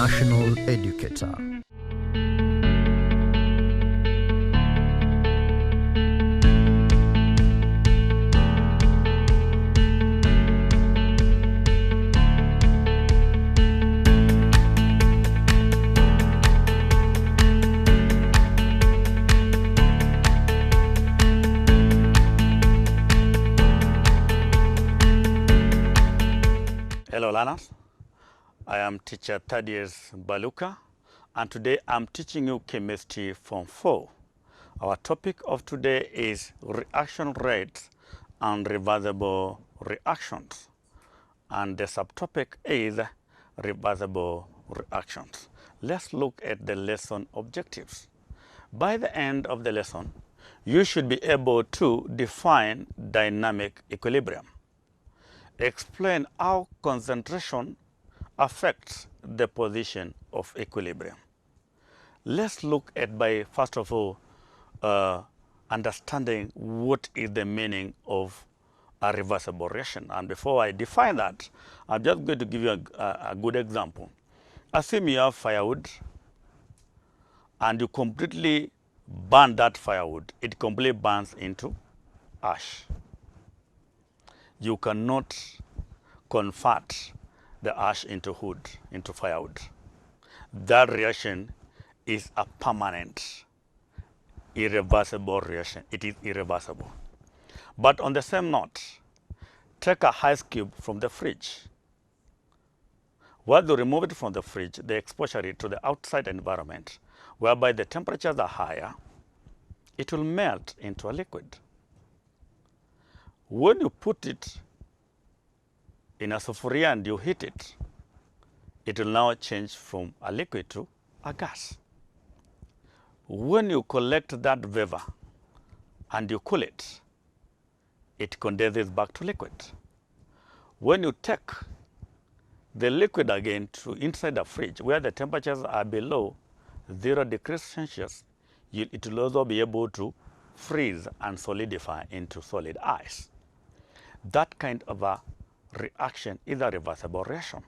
international educator. Hello learners, I am teacher Thaddeus Baluka, and today I'm teaching you chemistry form 4. Our topic of today is reaction rates and reversible reactions, and the subtopic is reversible reactions. Let's look at the lesson objectives. By the end of the lesson, you should be able to define dynamic equilibrium. Explain how concentration affects the position of equilibrium. Let's look at by first of all understanding what is the meaning of a reversible reaction. And before I define that, I'm just going to give you a good example. Assume you have firewood and you completely burn that firewood. It completely burns into ash. You cannot convert the ash into wood, into firewood. That reaction is a permanent, irreversible reaction. It is irreversible. But on the same note, take a ice cube from the fridge. Once you remove it from the fridge, they exposure it to the outside environment, whereby the temperatures are higher, it will melt into a liquid. When you put it in a sufuria and you heat it, it will now change from a liquid to a gas. When you collect that vapor and you cool it, it condenses back to liquid. When you take the liquid again to inside the fridge where the temperatures are below 0 degrees Celsius, it will also be able to freeze and solidify into solid ice. That kind of a reaction is a reversible reaction.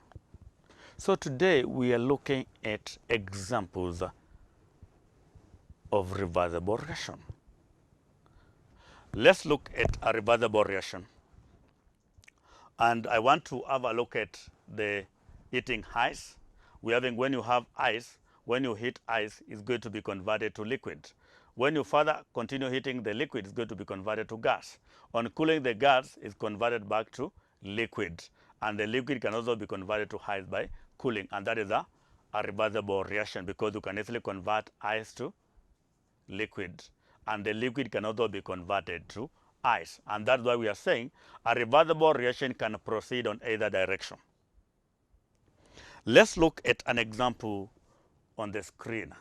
So today we are looking at examples of reversible reaction. Let's look at a reversible reaction. And I want to have a look at the heating ice. We're having, when you have ice, when you heat ice, it's going to be converted to liquid. When you further continue heating the liquid, it's going to be converted to gas. On cooling, the gas is converted back to liquid. And the liquid can also be converted to ice by cooling. And that is a reversible reaction because you can easily convert ice to liquid. And the liquid can also be converted to ice. And that's why we are saying a reversible reaction can proceed on either direction. Let's look at an example on the screen.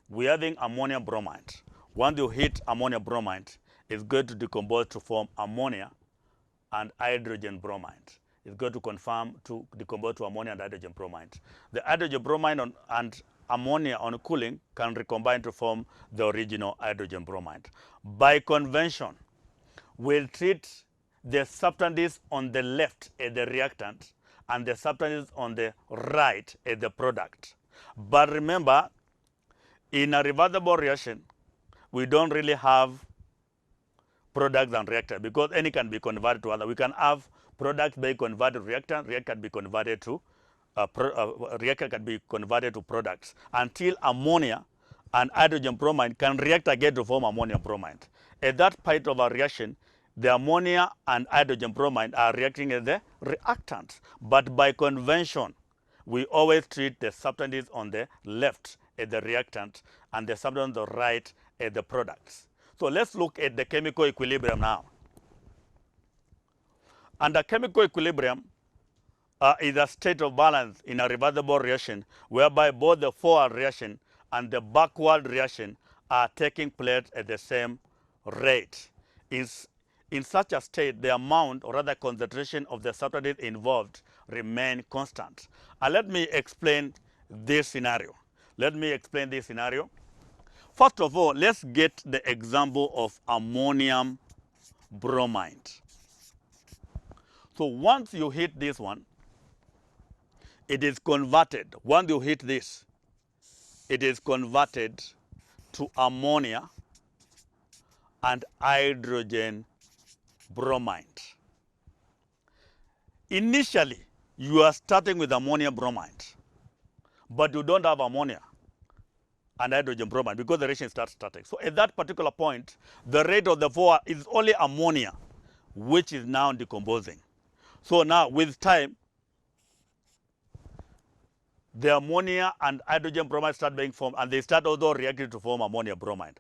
We're having ammonium bromide. Once you heat ammonium bromide, it's going to decompose to form ammonia and hydrogen bromide. It's going to decompose to ammonia and hydrogen bromide. The hydrogen bromide and ammonia on cooling can recombine to form the original hydrogen bromide. By convention, we'll treat the substances on the left as the reactant and the substances on the right as the product. But remember, in a reversible reaction, we don't really have products and reactants because any can be converted to other. We can have products be converted to reactant, reactant can be converted to reactant can be converted to products until ammonia and hydrogen bromide can react again to form ammonium bromide. At that point of a reaction, the ammonia and hydrogen bromide are reacting as the reactants. But by convention, we always treat the substances on the left as the reactant and the substances on the right as the products. So let's look at the chemical equilibrium now. Under chemical equilibrium is a state of balance in a reversible reaction whereby both the forward reaction and the backward reaction are taking place at the same rate. In such a state, the amount or rather concentration of the substances involved remain constant. And let me explain this scenario. First of all, let's get the example of ammonium bromide. So once you heat this one, it is converted. Once you hit this, it is converted to ammonia and hydrogen bromide. Initially, you are starting with ammonium bromide, but you don't have ammonia and hydrogen bromide because the reaction starts static. So at that particular point, the rate of the flow is only ammonia, which is now decomposing. So now with time, the ammonia and hydrogen bromide start being formed, and they start also reacting to form ammonia bromide.